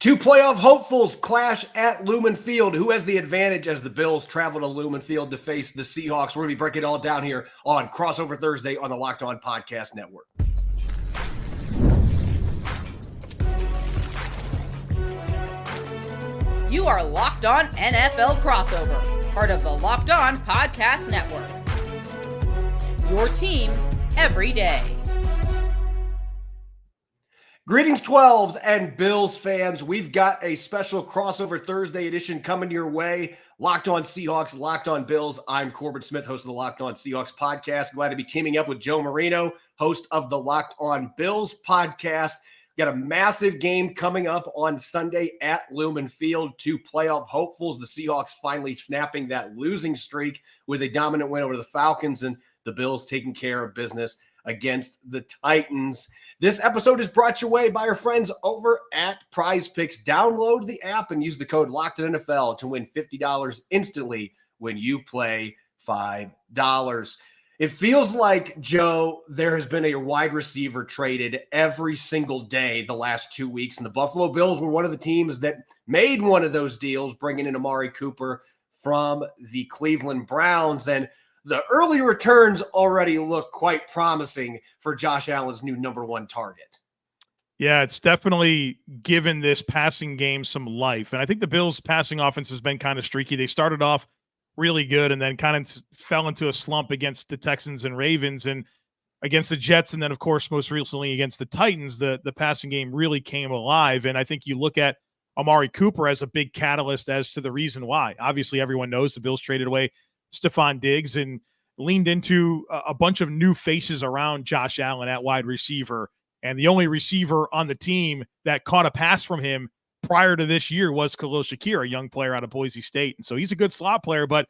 Two playoff hopefuls clash at Lumen Field. Who has the advantage as the Bills travel to Lumen Field to face the Seahawks? We're going to be breaking it all down here on Crossover Thursday on the Locked On Podcast Network. You are Locked On NFL Crossover, part of the Locked On Podcast Network. Your team every day. Greetings, 12s and Bills fans. We've got a special Crossover Thursday edition coming your way. Locked On Seahawks, Locked On Bills. I'm Corbin Smith, host of the Locked On Seahawks podcast. Glad to be teaming up with Joe Marino, host of the Locked On Bills podcast. Got a massive game coming up on Sunday at Lumen Field. Two playoff hopefuls. The Seahawks finally snapping that losing streak with a dominant win over the Falcons, and the Bills taking care of business against the Titans. This episode is brought your way by our friends over at Prize Picks. Download the app and use the code LOCKEDONNFL to win $50 instantly when you play $5. It feels like, Joe, there has been a wide receiver traded every single day the last 2 weeks, and the Buffalo Bills were one of the teams that made one of those deals, bringing in Amari Cooper from the Cleveland Browns. And the early returns already look quite promising for Josh Allen's new number one target. Yeah, it's definitely given this passing game some life. And I think the Bills' passing offense has been kind of streaky. They started off really good and then kind of fell into a slump against the Texans and Ravens and against the Jets. And then, of course, most recently against the Titans, the passing game really came alive. And I think you look at Amari Cooper as a big catalyst as to the reason why. Obviously, everyone knows the Bills traded away Stephon Diggs and leaned into a bunch of new faces around Josh Allen at wide receiver. And the only receiver on the team that caught a pass from him prior to this year was Khalil Shakir, a young player out of Boise State. And so he's a good slot player, but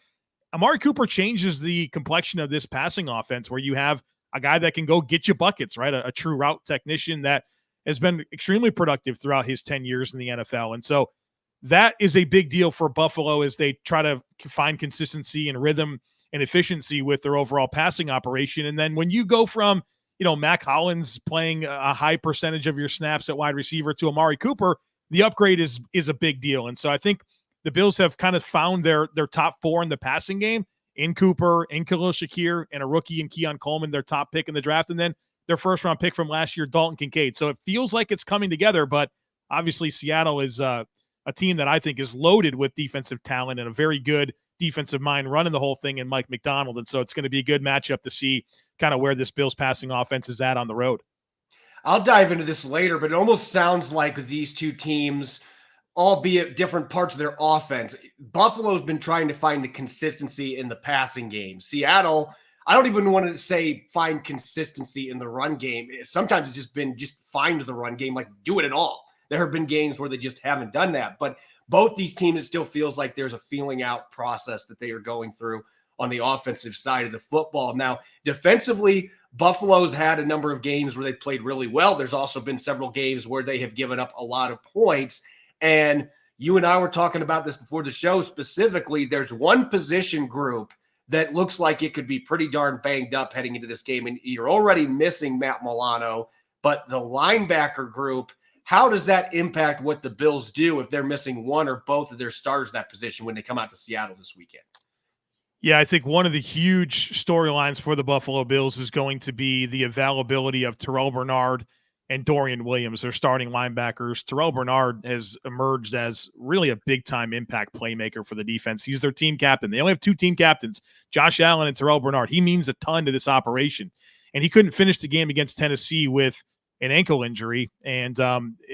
Amari Cooper changes the complexion of this passing offense where you have a guy that can go get you buckets, right? A true route technician that has been extremely productive throughout his 10 years in the NFL. And so that is a big deal for Buffalo as they try to find consistency and rhythm and efficiency with their overall passing operation. And then when you go from, Mac Hollins playing a high percentage of your snaps at wide receiver to Amari Cooper, the upgrade is a big deal. And so I think the Bills have kind of found their top four in the passing game in Cooper, in Khalil Shakir, and a rookie in Keon Coleman, their top pick in the draft, and then their first round pick from last year, Dalton Kincaid. So it feels like it's coming together, but obviously Seattle is a team that I think is loaded with defensive talent and a very good defensive mind running the whole thing in Mike McDonald. And so it's going to be a good matchup to see kind of where this Bills passing offense is at on the road. I'll dive into this later, but it almost sounds like these two teams, albeit different parts of their offense, Buffalo's been trying to find the consistency in the passing game. Seattle, I don't even want to say find consistency in the run game. Sometimes it's just been find the run game, like do it at all. There have been games where they just haven't done that. But both these teams, it still feels like there's a feeling out process that they are going through on the offensive side of the football. Now, defensively, Buffalo's had a number of games where they played really well. There's also been several games where they have given up a lot of points. And you and I were talking about this before the show specifically. There's one position group that looks like it could be pretty darn banged up heading into this game. And you're already missing Matt Milano, but the linebacker group, how does that impact what the Bills do if they're missing one or both of their stars at that position when they come out to Seattle this weekend? Yeah, I think one of the huge storylines for the Buffalo Bills is going to be the availability of Terrel Bernard and Dorian Williams, their starting linebackers. Terrel Bernard has emerged as really a big-time impact playmaker for the defense. He's their team captain. They only have two team captains, Josh Allen and Terrel Bernard. He means a ton to this operation. And he couldn't finish the game against Tennessee with an ankle injury. And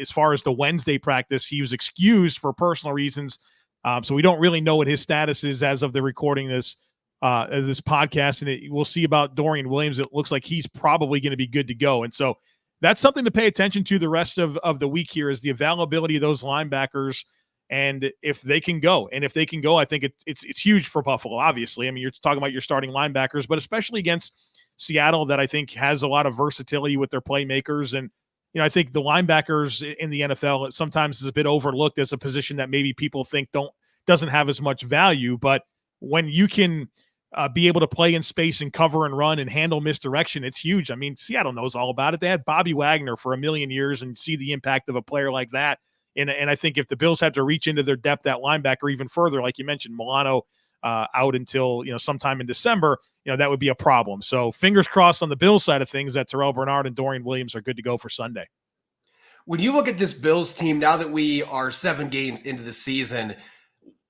as far as the Wednesday practice, he was excused for personal reasons. So we don't really know what his status is as of the recording this podcast. And we'll see about Dorian Williams. It looks like he's probably going to be good to go. And so that's something to pay attention to the rest of the week here is the availability of those linebackers and if they can go. And if they can go, I think it's huge for Buffalo, obviously. I mean, you're talking about your starting linebackers, but especially against Seattle that I think has a lot of versatility with their playmakers. And, I think the linebackers in the NFL sometimes is a bit overlooked as a position that maybe people think doesn't have as much value. But when you can be able to play in space and cover and run and handle misdirection, it's huge. I mean, Seattle knows all about it. They had Bobby Wagner for a million years and see the impact of a player like that And I think if the Bills had to reach into their depth at linebacker even further, like you mentioned, Milano out until sometime in December, that would be a problem. So fingers crossed on the Bills side of things that Terrel Bernard and Dorian Williams are good to go for Sunday. When you look at this Bills team, now that we are 7 games into the season,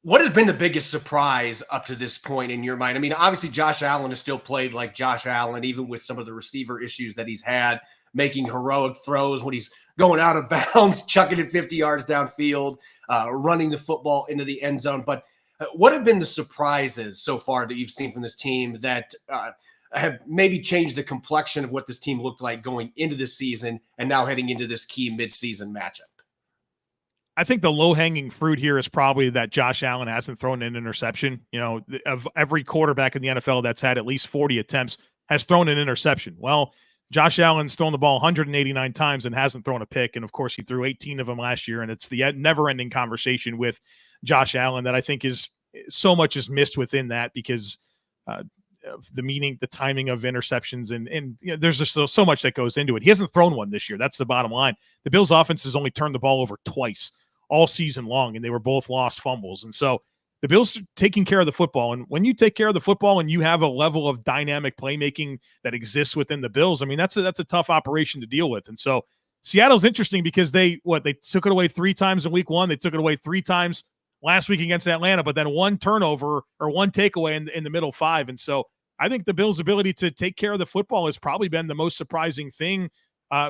what has been the biggest surprise up to this point in your mind? I mean, obviously Josh Allen has still played like Josh Allen, even with some of the receiver issues that he's had, making heroic throws when he's going out of bounds, chucking it 50 yards downfield, running the football into the end zone. But what have been the surprises so far that you've seen from this team that have maybe changed the complexion of what this team looked like going into this season and now heading into this key midseason matchup? I think the low-hanging fruit here is probably that Josh Allen hasn't thrown an interception. Of every quarterback in the NFL that's had at least 40 attempts has thrown an interception. Well, Josh Allen's thrown the ball 189 times and hasn't thrown a pick. And, of course, he threw 18 of them last year. And it's the never-ending conversation with Josh Allen that I think is so much is missed within that because of the meaning, the timing of interceptions. And there's just so much that goes into it. He hasn't thrown one this year. That's the bottom line. The Bills' offense has only turned the ball over twice all season long, and they were both lost fumbles. And so the Bills are taking care of the football. And when you take care of the football and you have a level of dynamic playmaking that exists within the Bills, I mean, that's a tough operation to deal with. And so Seattle's interesting because they took it away 3 times in week 1. They took it away 3 times last week against Atlanta, but then 1 turnover or 1 takeaway in the middle 5. And so I think the Bills' ability to take care of the football has probably been the most surprising thing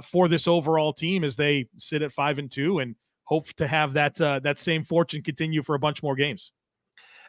for this overall team as they sit at 5-2 and hope to have that same fortune continue for a bunch more games.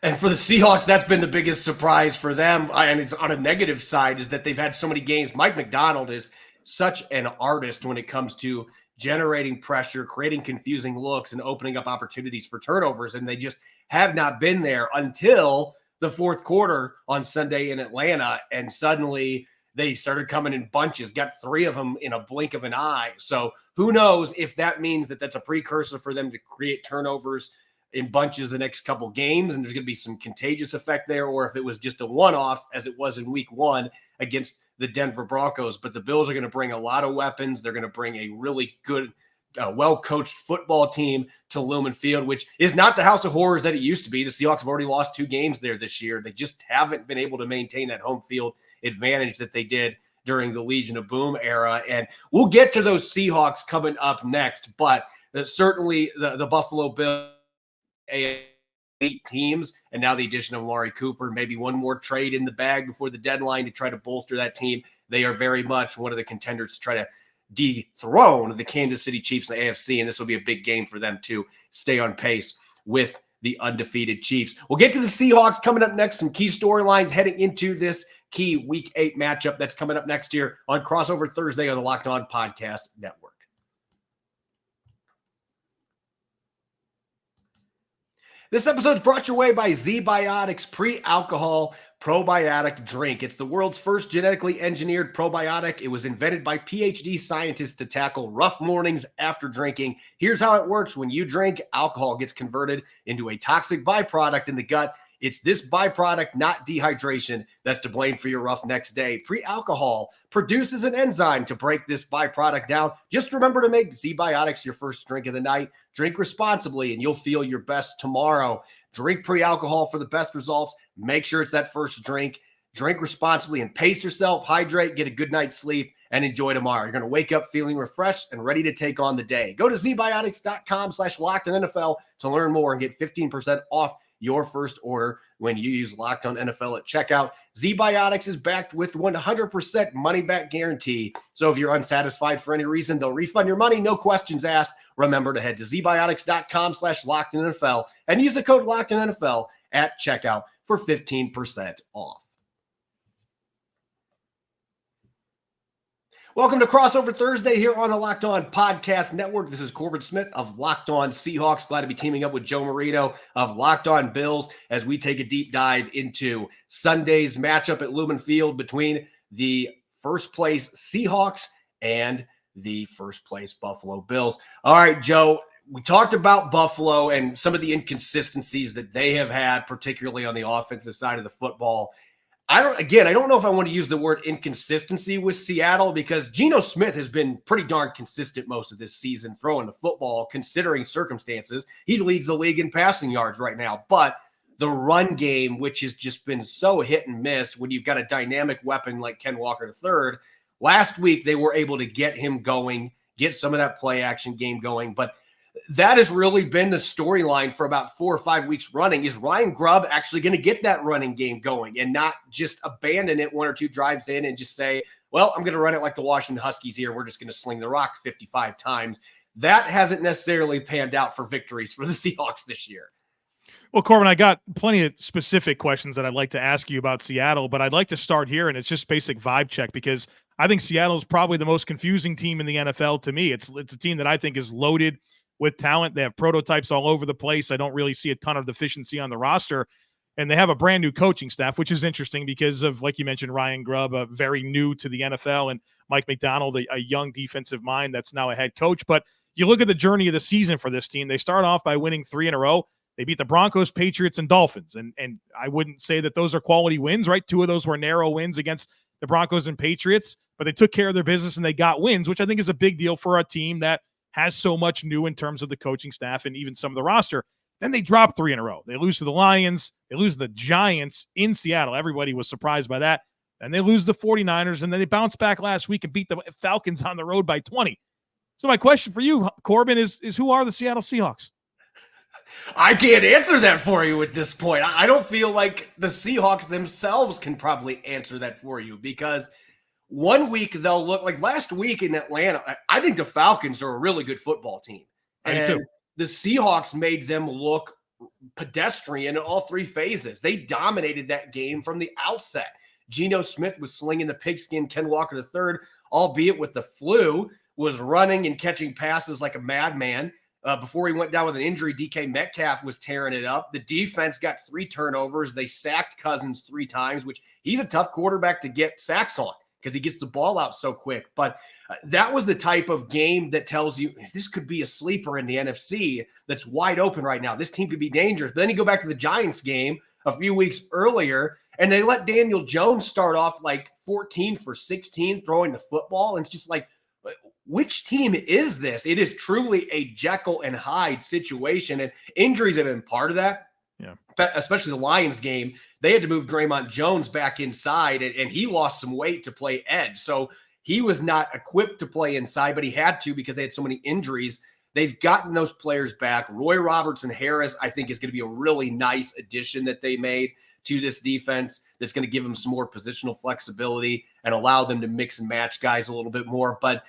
And for the Seahawks, that's been the biggest surprise for them. And it's on a negative side is that they've had so many games. Mike Macdonald is such an artist when it comes to generating pressure, creating confusing looks, and opening up opportunities for turnovers. And they just have not been there until the fourth quarter on Sunday in Atlanta. And suddenly they started coming in bunches, got 3 of them in a blink of an eye. So who knows if that means that that's a precursor for them to create turnovers in bunches the next couple games, and there's going to be some contagious effect there, or if it was just a one-off as it was in week 1 against the Denver Broncos. But the Bills are going to bring a lot of weapons. They're going to bring a really good, well-coached football team to Lumen Field, which is not the house of horrors that it used to be. The Seahawks have already lost 2 games there this year. They just haven't been able to maintain that home field advantage that they did during the Legion of Boom era. And we'll get to those Seahawks coming up next, but certainly the Buffalo Bills, 8 teams, and now the addition of Amari Cooper, maybe one more trade in the bag before the deadline to try to bolster that team. They are very much one of the contenders to try to dethrone the Kansas City Chiefs in the AFC, and this will be a big game for them to stay on pace with the undefeated Chiefs. We'll get to the Seahawks coming up next, some key storylines heading into this key Week 8 matchup that's coming up next year on Crossover Thursday on the Locked On Podcast Network. This episode is brought your way by Zbiotics pre-alcohol probiotic drink. It's the world's first genetically engineered probiotic. It was invented by PhD scientists to tackle rough mornings after drinking. Here's how it works. When you drink, alcohol gets converted into a toxic byproduct in the gut. It's this byproduct, not dehydration, that's to blame for your rough next day. Pre-alcohol produces an enzyme to break this byproduct down. Just remember to make Zbiotics your first drink of the night. Drink responsibly, and you'll feel your best tomorrow. Drink pre-alcohol for the best results. Make sure it's that first drink. Drink responsibly and pace yourself. Hydrate, get a good night's sleep, and enjoy tomorrow. You're going to wake up feeling refreshed and ready to take on the day. Go to zbiotics.com/LockedOnNFL to learn more and get 15% off your first order when you use Locked On NFL at checkout. Zbiotics is backed with 100% money-back guarantee. So if you're unsatisfied for any reason, they'll refund your money, no questions asked. Remember to head to zbiotics.com/LockedOnNFL and use the code LockedOnNFL at checkout for 15% off. Welcome to Crossover Thursday here on the Locked On Podcast Network. This is Corbin Smith of Locked On Seahawks. Glad to be teaming up with Joe Marino of Locked On Bills as we take a deep dive into Sunday's matchup at Lumen Field between the first place Seahawks and the first place Buffalo Bills. All right, Joe, we talked about Buffalo and some of the inconsistencies that they have had, particularly on the offensive side of the football. I don't know if I want to use the word inconsistency with Seattle, because Geno Smith has been pretty darn consistent most of this season throwing the football, considering circumstances. He leads the league in passing yards right now. But the run game, which has just been so hit and miss when you've got a dynamic weapon like Ken Walker III, last week they were able to get him going, get some of that play action game going. But that has really been the storyline for about 4 or 5 weeks running. Is Ryan Grubb actually going to get that running game going and not just abandon it 1 or 2 drives in and just say, well, I'm going to run it like the Washington Huskies here. We're just going to sling the rock 55 times. That hasn't necessarily panned out for victories for the Seahawks this year. Well, Corbin, I got plenty of specific questions that I'd like to ask you about Seattle, but I'd like to start here, and it's just basic vibe check, because I think Seattle's probably the most confusing team in the NFL to me. It's a team that I think is loaded with talent. They have prototypes all over the place. I don't really see a ton of deficiency on the roster. And they have a brand new coaching staff, which is interesting because of, like you mentioned, Ryan Grubb, very new to the NFL, and Mike Macdonald, a young defensive mind that's now a head coach. But you look at the journey of the season for this team. They start off by winning 3 in a row. They beat the Broncos, Patriots, and Dolphins. And I wouldn't say that those are quality wins, right? 2 of those were narrow wins against the Broncos and Patriots, but they took care of their business and they got wins, which I think is a big deal for a team that has so much new in terms of the coaching staff and even some of the roster. Then they drop 3 in a row. They lose to the Lions. They lose to the Giants in Seattle. Everybody was surprised by that. And they lose the 49ers, and then they bounce back last week and beat the Falcons on the road by 20. So my question for you, Corbin, is who are the Seattle Seahawks? I can't answer that for you at this point. I don't feel like the Seahawks themselves can probably answer that for you, because one week they'll look like last week in Atlanta. I think the Falcons are a really good football team. And the Seahawks made them look pedestrian in all 3 phases. They dominated that game from the outset. Geno Smith was slinging the pigskin. Ken Walker III, albeit with the flu, was running and catching passes like a madman. Before he went down with an injury, DK Metcalf was tearing it up. The defense got 3 turnovers. They sacked Cousins 3 times, which he's a tough quarterback to get sacks on because he gets the ball out so quick. But that was the type of game that tells you this could be a sleeper in the NFC that's wide open right now. This team could be dangerous. But then you go back to the Giants game a few weeks earlier, and they let Daniel Jones start off like 14 for 16 throwing the football. And it's just like, which team is this? It is truly a Jekyll and Hyde situation, and injuries have been part of that. Yeah, especially the Lions game. They had to move Draymond Jones back inside, and he lost some weight to play edge. So he was not equipped to play inside, but he had to because they had so many injuries. They've gotten those players back. Roy Robertson Harris, I think, is going to be a really nice addition that they made to this defense that's going to give them some more positional flexibility and allow them to mix and match guys a little bit more. But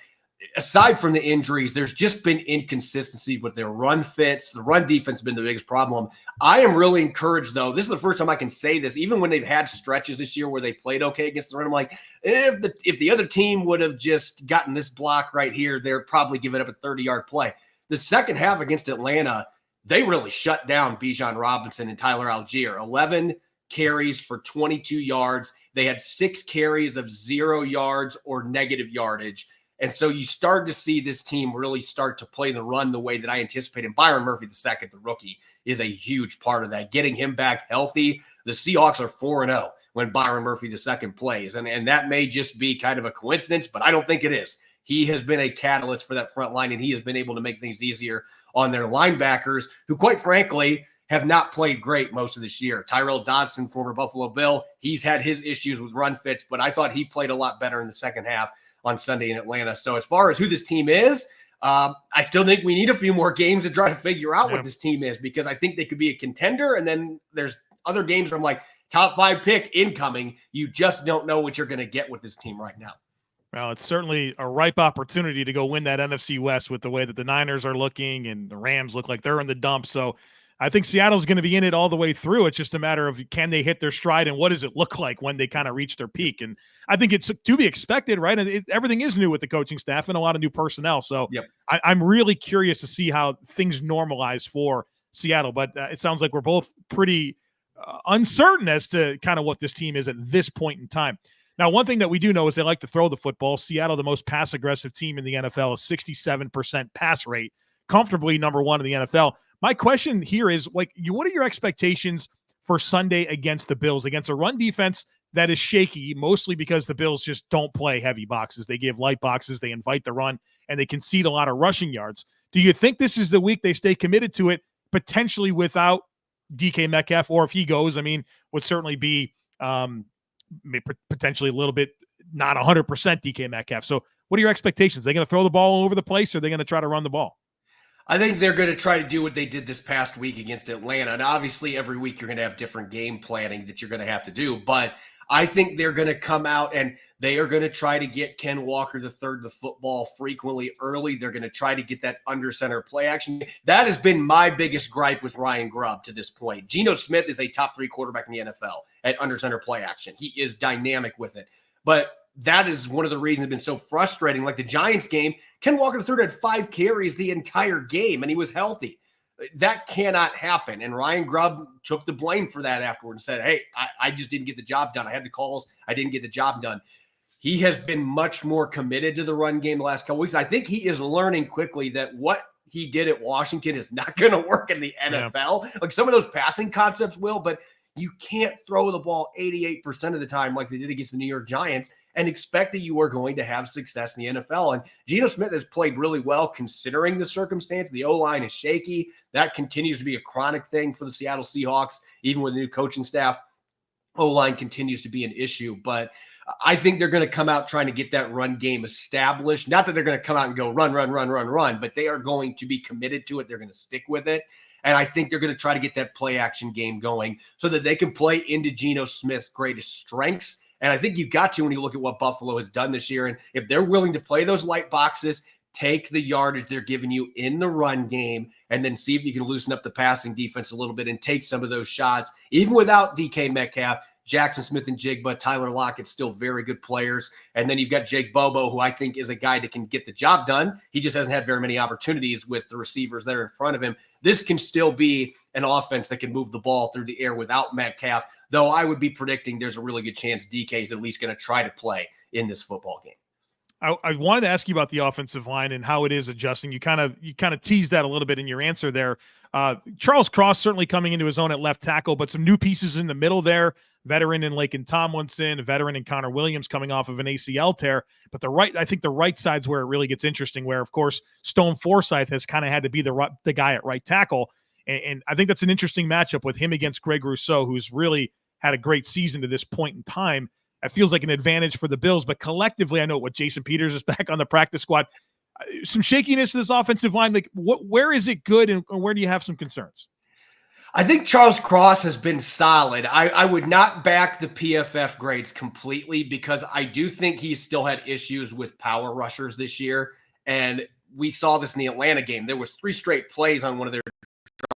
aside from the injuries, there's just been inconsistency with their run fits. The run defense has been the biggest problem. I am really encouraged, though. This is the first time I can say this, even when they've had stretches this year where they played okay against the run. I'm like, if the other team would have just gotten this block right here, they're probably giving up a 30-yard play. The second half against Atlanta, they really shut down Bijan Robinson and Tyler Algier. 11 carries for 22 yards. They had 6 carries of 0 yards or negative yardage. And so you start to see this team really start to play the run the way that I anticipated. Byron Murphy II, the rookie, is a huge part of that. Getting him back healthy, the Seahawks are 4-0 when Byron Murphy II plays. And that may just be kind of a coincidence, but I don't think it is. He has been a catalyst for that front line, and he has been able to make things easier on their linebackers, who, quite frankly, have not played great most of this year. Tyrell Dodson, former Buffalo Bill, he's had his issues with run fits, but I thought he played a lot better in the second half on Sunday in Atlanta. So as far as who this team is, I still think we need a few more games to try to figure out what this team is, because I think they could be a contender. And then there's other games where I'm like, top 5 pick incoming. You just don't know what you're going to get with this team right now. Well, it's certainly a ripe opportunity to go win that NFC West with the way that the Niners are looking and the Rams look like they're in the dump. So I think Seattle's going to be in it all the way through. It's just a matter of, can they hit their stride, and what does it look like when they kind of reach their peak? And I think it's to be expected, right? And everything is new with the coaching staff and a lot of new personnel. So I'm really curious to see how things normalize for Seattle. But it sounds like we're both pretty uncertain as to kind of what this team is at this point in time. Now, one thing that we do know is they like to throw the football. Seattle, the most pass-aggressive team in the NFL, is 67% pass rate, comfortably number 1 in the NFL. My question here is, like, what are your expectations for Sunday against the Bills, against a run defense that is shaky, mostly because the Bills just don't play heavy boxes. They give light boxes, they invite the run, and they concede a lot of rushing yards. Do you think this is the week they stay committed to it, potentially without DK Metcalf, or if he goes, would certainly be potentially a little bit not 100% DK Metcalf. So what are your expectations? Are they going to throw the ball all over the place, or are they going to try to run the ball? I think they're going to try to do what they did this past week against Atlanta. And obviously every week you're going to have different game planning that you're going to have to do. But I think they're going to come out and they are going to try to get Ken Walker III the football frequently early. They're going to try to get that under center play action. That has been my biggest gripe with Ryan Grubb to this point. Geno Smith is a top 3 quarterback in the NFL at under center play action. He is dynamic with it. But that is one of the reasons it's been so frustrating. Like the Giants game, Ken Walker III had 5 carries the entire game, and he was healthy. That cannot happen. And Ryan Grubb took the blame for that afterward and said, hey, I just didn't get the job done. I had the calls. I didn't get the job done. He has been much more committed to the run game the last couple weeks. I think he is learning quickly that what he did at Washington is not going to work in the NFL. Yeah. Like some of those passing concepts will, but you can't throw the ball 88% of the time like they did against the New York Giants and expect that you are going to have success in the NFL. And Geno Smith has played really well considering the circumstance. The O-line is shaky. That continues to be a chronic thing for the Seattle Seahawks, even with the new coaching staff. O-line continues to be an issue, but I think they're going to come out trying to get that run game established. Not that they're going to come out and go run, but they are going to be committed to it. They're going to stick with it. And I think they're going to try to get that play action game going so that they can play into Geno Smith's greatest strengths. And I think you've got to when you look at what Buffalo has done this year. And if they're willing to play those light boxes, take the yardage they're giving you in the run game, and then see if you can loosen up the passing defense a little bit and take some of those shots. Even without DK Metcalf, Jackson Smith and Jigba, Tyler Lockett, still very good players. And then you've got Jake Bobo, who I think is a guy that can get the job done. He just hasn't had very many opportunities with the receivers that are in front of him. This can still be an offense that can move the ball through the air without Metcalf, though I would be predicting there's a really good chance DK is at least going to try to play in this football game. I wanted to ask you about the offensive line and how it is adjusting. You kind of teased that a little bit in your answer there. Charles Cross certainly coming into his own at left tackle, but some new pieces in the middle there. Veteran in Laken Tomlinson, a veteran in Connor Williams coming off of an ACL tear. But I think the right side's where it really gets interesting, where, of course, Stone Forsythe has kind of had to be the guy at right tackle. And I think that's an interesting matchup with him against Greg Rousseau, who's really had a great season to this point in time. It feels like an advantage for the Bills, but collectively, I know what Jason Peters is back on the practice squad. Some shakiness to this offensive line. Like, where is it good, and where do you have some concerns? I think Charles Cross has been solid. I would not back the PFF grades completely because I do think he's still had issues with power rushers this year. And we saw this in the Atlanta game. There was 3 straight plays on one of their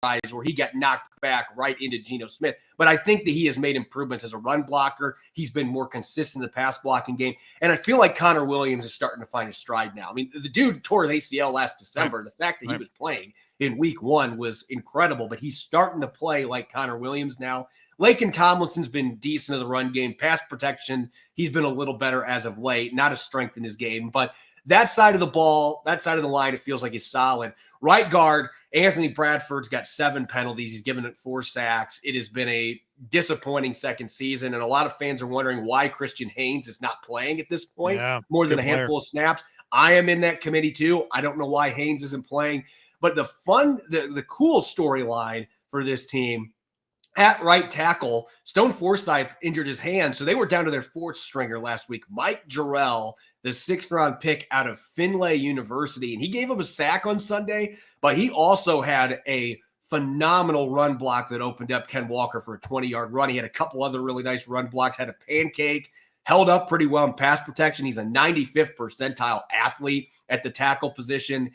drives where he got knocked back right into Geno Smith. But I think that he has made improvements as a run blocker. He's been more consistent in the pass blocking game. And I feel like Connor Williams is starting to find his stride now. I mean, the dude tore his ACL last December. Right. The fact that he was playing in week 1 was incredible, but he's starting to play like Connor Williams now. Laken Tomlinson's been decent in the run game. Pass protection, he's been a little better as of late. Not a strength in his game, but that side of the ball, that side of the line, it feels like he's solid. Right guard, Anthony Bradford's got 7 penalties. He's given it 4 sacks. It has been a disappointing second season, and a lot of fans are wondering why Christian Haynes is not playing at this point, more than a handful of snaps. I am in that committee too. I don't know why Haynes isn't playing. But the cool storyline for this team at right tackle, Stone Forsythe injured his hand, so they were down to their 4th stringer last week. Mike Jarrell, the 6th-round pick out of Findlay University, and he gave him a sack on Sunday, but he also had a phenomenal run block that opened up Ken Walker for a 20-yard run. He had a couple other really nice run blocks, had a pancake, held up pretty well in pass protection. He's a 95th percentile athlete at the tackle position.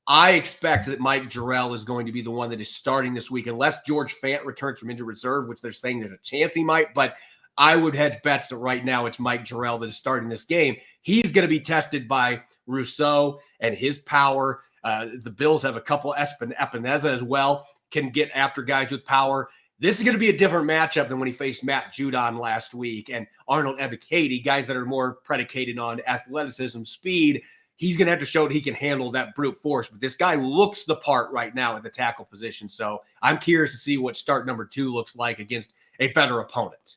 I expect that Mike Jarrell is going to be the one that is starting this week, unless George Fant returns from injured reserve, which they're saying there's a chance he might. But I would hedge bets that right now it's Mike Jarrell that is starting this game. He's going to be tested by Rousseau and his power. The Bills have a couple Epineza as well, can get after guys with power. This is going to be a different matchup than when he faced Matt Judon last week and Arnold Ebiketie, guys that are more predicated on athleticism, speed. He's going to have to show that he can handle that brute force. But this guy looks the part right now at the tackle position. So I'm curious to see what start number 2 looks like against a better opponent.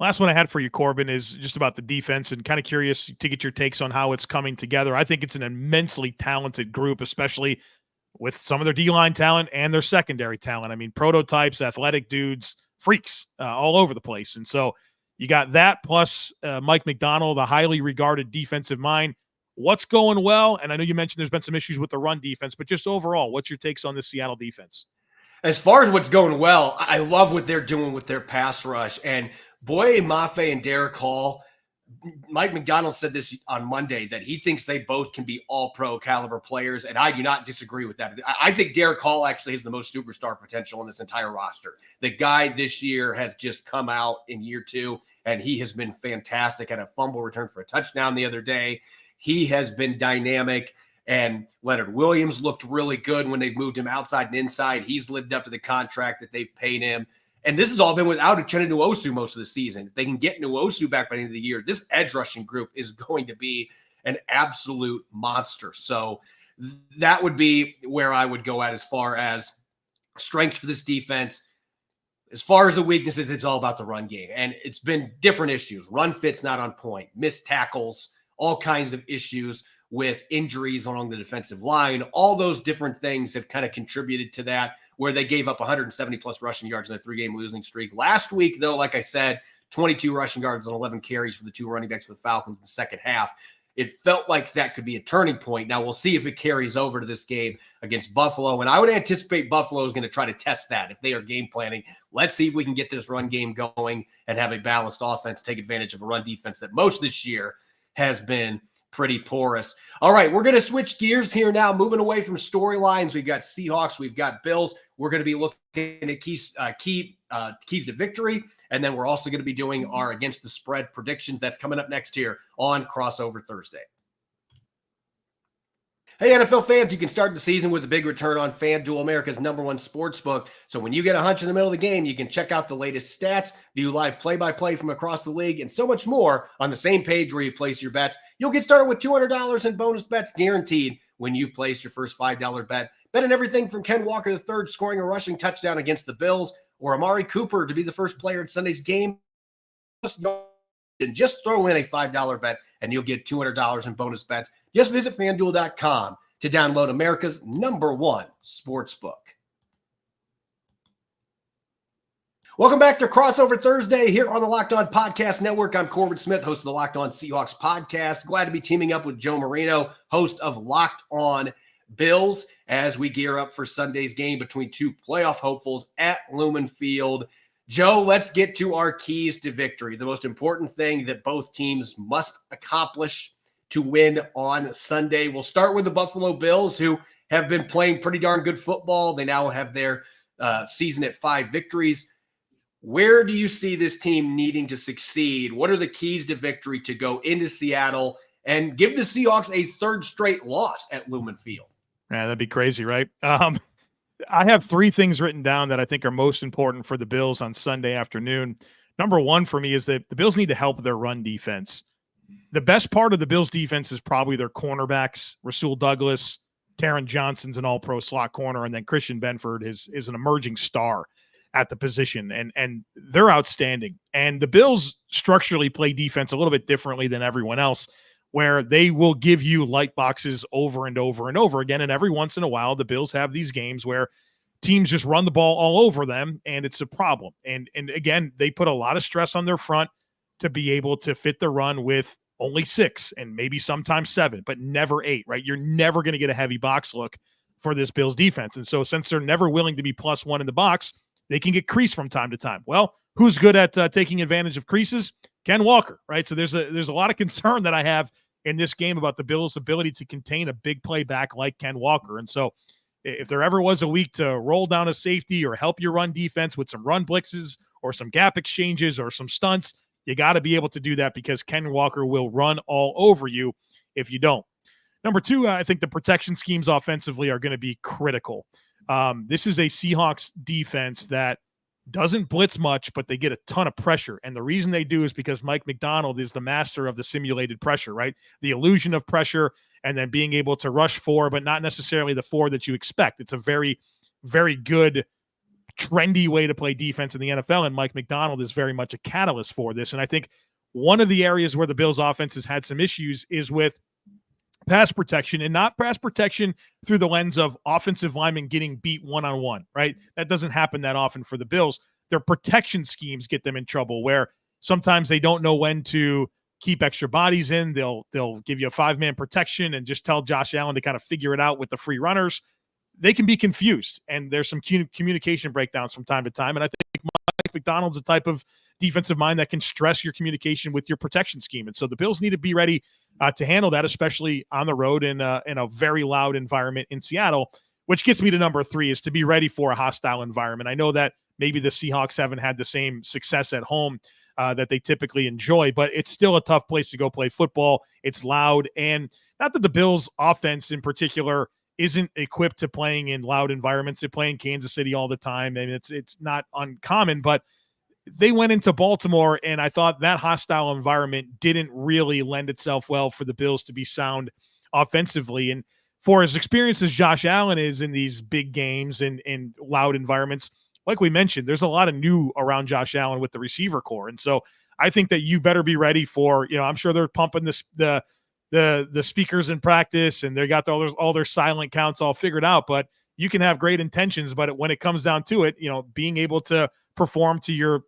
Last one I had for you, Corbin, is just about the defense, and kind of curious to get your takes on how it's coming together. I think it's an immensely talented group, especially with some of their D-line talent and their secondary talent. I mean, prototypes, athletic dudes, freaks all over the place. And so you got that plus Mike Macdonald, a highly regarded defensive mind. What's going well? And I know you mentioned there's been some issues with the run defense, but just overall, what's your takes on the Seattle defense? As far as what's going well, I love what they're doing with their pass rush. And Boye Mafe and Derek Hall, Mike Macdonald said this on Monday that he thinks they both can be all-pro caliber players, and I do not disagree with that. I think Derek Hall actually has the most superstar potential in this entire roster. The guy this year has just come out in year 2, and he has been fantastic. Had a fumble return for a touchdown the other day. He has been dynamic, and Leonard Williams looked really good when they moved him outside and inside. He's lived up to the contract that they've paid him. And this has all been without Uchenna Nwosu most of the season. If they can get Nwosu back by the end of the year, this edge rushing group is going to be an absolute monster. So that would be where I would go at as far as strengths for this defense. As far as the weaknesses, it's all about the run game. And it's been different issues. Run fit's not on point, missed tackles, all kinds of issues with injuries along the defensive line. All those different things have kind of contributed to that, where they gave up 170-plus rushing yards in a 3-game losing streak. Last week, though, like I said, 22 rushing yards and 11 carries for the 2 running backs for the Falcons in the second half. It felt like that could be a turning point. Now, we'll see if it carries over to this game against Buffalo, and I would anticipate Buffalo is going to try to test that if they are game planning. Let's see if we can get this run game going and have a balanced offense, take advantage of a run defense that most this year has been pretty porous. All right, we're going to switch gears here now, moving away from storylines. We've got Seahawks, we've got Bills. We're going to be looking at keys to victory, and then we're also going to be doing our against the spread predictions. That's coming up next here on Crossover Thursday. Hey, NFL fans, you can start the season with a big return on FanDuel, America's #1 sportsbook. So when you get a hunch in the middle of the game, you can check out the latest stats, view live play-by-play from across the league, and so much more on the same page where you place your bets. You'll get started with $200 in bonus bets guaranteed when you place your first $5 bet. Bet on everything from Ken Walker III scoring a rushing touchdown against the Bills, or Amari Cooper to be the first player in Sunday's game. Just throw in a $5 bet, and you'll get $200 in bonus bets. Just visit FanDuel.com to download America's #1 sportsbook. Welcome back to Crossover Thursday here on the Locked On Podcast Network. I'm Corbin Smith, host of the Locked On Seahawks podcast. Glad to be teaming up with Joe Marino, host of Locked On Bills, as we gear up for Sunday's game between 2 playoff hopefuls at Lumen Field. Joe, let's get to our keys to victory. The most important thing that both teams must accomplish to win on Sunday. We'll start with the Buffalo Bills, who have been playing pretty darn good football. They now have their season at 5 victories. Where do you see this team needing to succeed? What are the keys to victory to go into Seattle and give the Seahawks a 3rd straight loss at Lumen Field? Yeah, that'd be crazy, right? I have 3 things written down that I think are most important for the Bills on Sunday afternoon. Number 1 for me is that the Bills need to help their run defense. The best part of the Bills defense is probably their cornerbacks. Rasul Douglas, Taron Johnson's an all-pro slot corner, and then Christian Benford is an emerging star at the position, and they're outstanding. And the Bills structurally play defense a little bit differently than everyone else, where they will give you light boxes over and over and over again. And every once in a while, the Bills have these games where teams just run the ball all over them, and it's a problem. And again, they put a lot of stress on their front to be able to fit the run with only 6 and maybe sometimes 7, but never 8, right? You're never going to get a heavy box look for this Bills defense. And so since they're never willing to be +1 in the box, they can get creased from time to time. Well, who's good at taking advantage of creases? Ken Walker, right? So there's a lot of concern that I have in this game about the Bills' ability to contain a big play back like Ken Walker. And so if there ever was a week to roll down a safety or help your run defense with some run blitzes or some gap exchanges or some stunts, you got to be able to do that, because Ken Walker will run all over you if you don't. Number 2, I think the protection schemes offensively are going to be critical. This is a Seahawks defense that doesn't blitz much, but they get a ton of pressure. And the reason they do is because Mike Macdonald is the master of the simulated pressure, right? The illusion of pressure, and then being able to rush 4, but not necessarily the 4 that you expect. It's a very, very good trendy way to play defense in the NFL, and Mike Macdonald is very much a catalyst for this. And I think one of the areas where the Bills offense has had some issues is with pass protection, and not pass protection through the lens of offensive linemen getting beat one-on-one, right? That doesn't happen that often for the Bills. Their protection schemes get them in trouble, where sometimes they don't know when to keep extra bodies in. They'll give you a 5-man protection and just tell Josh Allen to kind of figure it out with the free runners. They can be confused, and there's some communication breakdowns from time to time. And I think Mike Macdonald's a type of defensive mind that can stress your communication with your protection scheme. And so the Bills need to be ready to handle that, especially on the road in a very loud environment in Seattle, which gets me to number 3, is to be ready for a hostile environment. I know that maybe the Seahawks haven't had the same success at home that they typically enjoy, but it's still a tough place to go play football. It's loud, and not that the Bills offense in particular isn't equipped to playing in loud environments. They play in Kansas City all the time, and it's not uncommon, but they went into Baltimore, and I thought that hostile environment didn't really lend itself well for the Bills to be sound offensively. And for as experienced as Josh Allen is in these big games and loud environments, like we mentioned, there's a lot of new around Josh Allen with the receiver core. And so I think that you better be ready for, I'm sure they're pumping the speakers in practice, and they got all their silent counts all figured out, but you can have great intentions, but when it comes down to it, being able to perform to your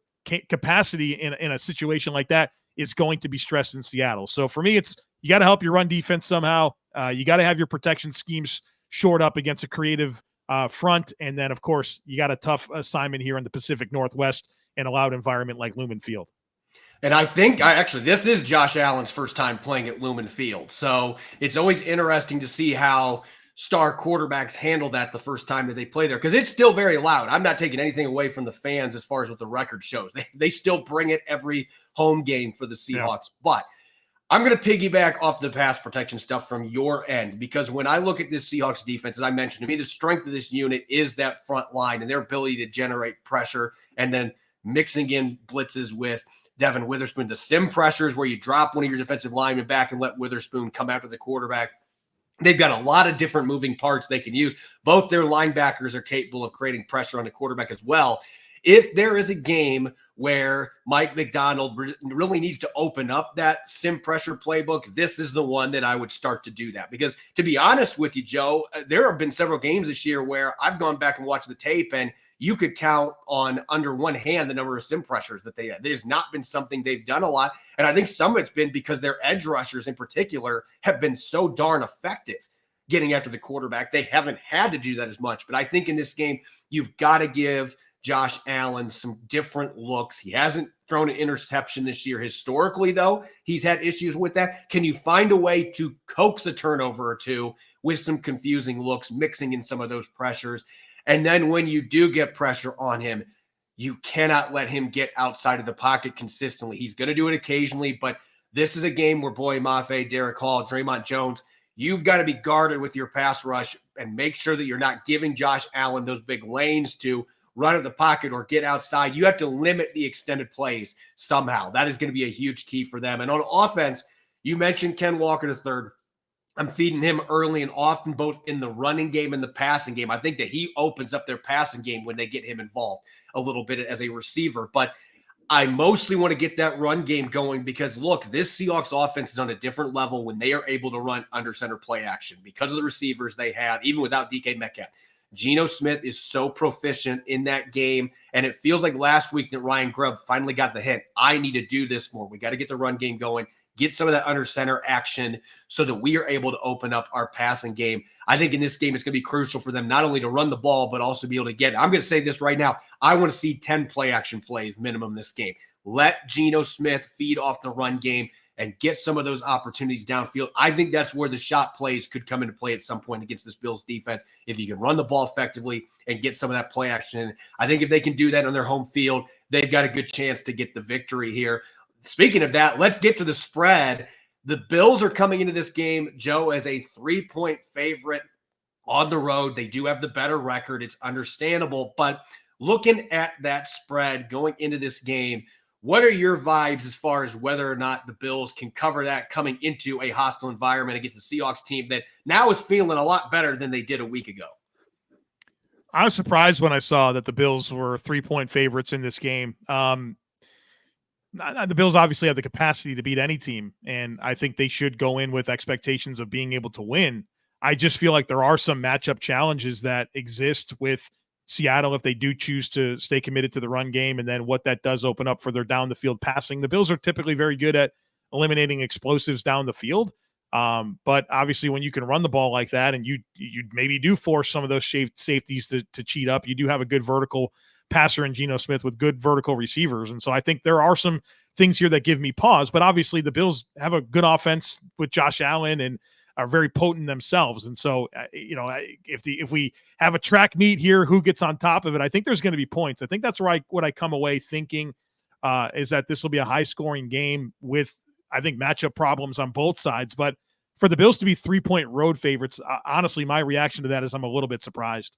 capacity in a situation like that is going to be stressed in Seattle. So for me, it's, you got to help your run defense somehow. You got to have your protection schemes shored up against a creative front. And then, of course, you got a tough assignment here in the Pacific Northwest in a loud environment like Lumen Field. And I think this is Josh Allen's first time playing at Lumen Field. So it's always interesting to see how star quarterbacks handle that the first time that they play there, because it's still very loud. I'm not taking anything away from the fans as far as what the record shows. They still bring it every home game for the Seahawks. Yeah. But I'm going to piggyback off the pass protection stuff from your end, because when I look at this Seahawks defense, as I mentioned, to me, the strength of this unit is that front line and their ability to generate pressure, and then mixing in blitzes with Devon Witherspoon, the sim pressures where you drop one of your defensive linemen back and let Witherspoon come after the quarterback. They've got a lot of different moving parts they can use. Both their linebackers are capable of creating pressure on the quarterback as well. If there is a game where Mike Macdonald really needs to open up that sim pressure playbook, this is the one that I would start to do that. Because to be honest with you, Joe, there have been several games this year where I've gone back and watched the tape, and you could count on under one hand the number of sim pressures that they had. There's not been something they've done a lot. And I think some of it's been because their edge rushers in particular have been so darn effective getting after the quarterback. They haven't had to do that as much. But I think in this game, you've got to give Josh Allen some different looks. He hasn't thrown an interception this year. Historically, though, he's had issues with that. Can you find a way to coax a turnover or two with some confusing looks, mixing in some of those pressures? And then when you do get pressure on him, you cannot let him get outside of the pocket consistently. He's going to do it occasionally, but this is a game where Boye Mafe, Derek Hall, Draymond Jones, you've got to be guarded with your pass rush and make sure that you're not giving Josh Allen those big lanes to run at the pocket or get outside. You have to limit the extended plays somehow. That is going to be a huge key for them. And on offense, you mentioned Ken Walker III. I'm feeding him early and often, both in the running game and the passing game. I think that he opens up their passing game when they get him involved a little bit as a receiver. But I mostly want to get that run game going because, look, this Seahawks offense is on a different level when they are able to run under center play action because of the receivers they have, even without DK Metcalf. Geno Smith is so proficient in that game, and it feels like last week that Ryan Grubb finally got the hint. I need to do this more. We got to get the run game going, get some of that under center action so that we are able to open up our passing game. I think in this game, it's going to be crucial for them not only to run the ball, but also be able to get it. I'm going to say this right now. I want to see 10 play action plays minimum this game. Let Geno Smith feed off the run game and get some of those opportunities downfield. I think that's where the shot plays could come into play at some point against this Bills defense. If you can run the ball effectively and get some of that play action, I think if they can do that on their home field, they've got a good chance to get the victory here. Speaking of that, let's get to the spread. The Bills are coming into this game, Joe, as a 3-point favorite on the road. They do have the better record. It's understandable. But looking at that spread going into this game, what are your vibes as far as whether or not the Bills can cover that coming into a hostile environment against the Seahawks team that now is feeling a lot better than they did a week ago? I was surprised when I saw that the Bills were 3-point favorites in this game. The Bills obviously have the capacity to beat any team, and I think they should go in with expectations of being able to win. I just feel like there are some matchup challenges that exist with Seattle if they do choose to stay committed to the run game, and then what that does open up for their down the field passing. The Bills are typically very good at eliminating explosives down the field. But obviously when you can run the ball like that and you maybe do force some of those safeties to cheat up, you do have a good vertical passer in Geno Smith with good vertical receivers. And so I think there are some things here that give me pause, but obviously the Bills have a good offense with Josh Allen and are very potent themselves. And so, if we have a track meet here, who gets on top of it, I think there's going to be points. I think that's what I come away thinking is that this will be a high scoring game with, I think, matchup problems on both sides. But for the Bills to be 3-point road favorites, honestly, my reaction to that is I'm a little bit surprised.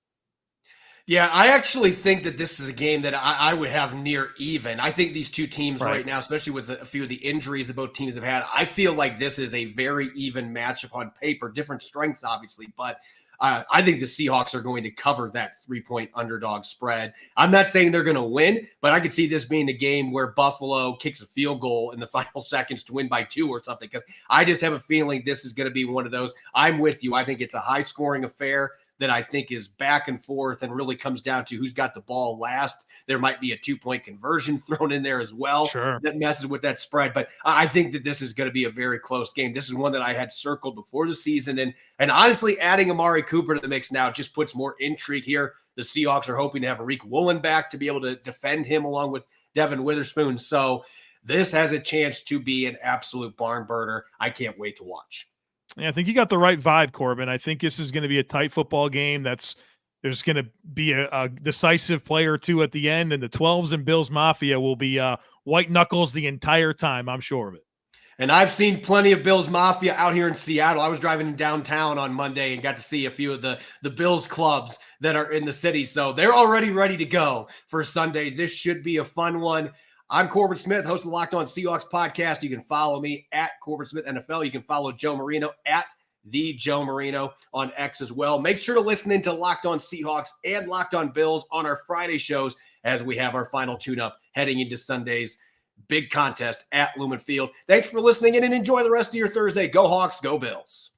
Yeah, I actually think that this is a game that I would have near even. I think these two teams right now, especially with a few of the injuries that both teams have had, I feel like this is a very even matchup on paper. Different strengths, obviously, but I think the Seahawks are going to cover that 3-point underdog spread. I'm not saying they're going to win, but I could see this being a game where Buffalo kicks a field goal in the final seconds to win by 2 or something, because I just have a feeling this is going to be one of those. I'm with you. I think it's a high-scoring affair that I think is back and forth and really comes down to who's got the ball last. There might be a 2-point conversion thrown in there as well. Sure. That messes with that spread. But I think that this is going to be a very close game. This is one that I had circled before the season. And honestly, adding Amari Cooper to the mix now just puts more intrigue here. The Seahawks are hoping to have Rick Woolen back to be able to defend him along with Devon Witherspoon. So this has a chance to be an absolute barn burner. I can't wait to watch. Yeah, I think you got the right vibe, Corbin. I think this is going to be a tight football game. There's going to be a decisive play or two at the end, and the 12s and Bills Mafia will be white knuckles the entire time. I'm sure of it. And I've seen plenty of Bills Mafia out here in Seattle. I was driving downtown on Monday and got to see a few of the Bills clubs that are in the city. So they're already ready to go for Sunday. This should be a fun one. I'm Corbin Smith, host of the Locked On Seahawks podcast. You can follow me at Corbin Smith NFL. You can follow Joe Marino at the Joe Marino on X as well. Make sure to listen into Locked On Seahawks and Locked On Bills on our Friday shows as we have our final tune-up heading into Sunday's big contest at Lumen Field. Thanks for listening in and enjoy the rest of your Thursday. Go Hawks, go Bills.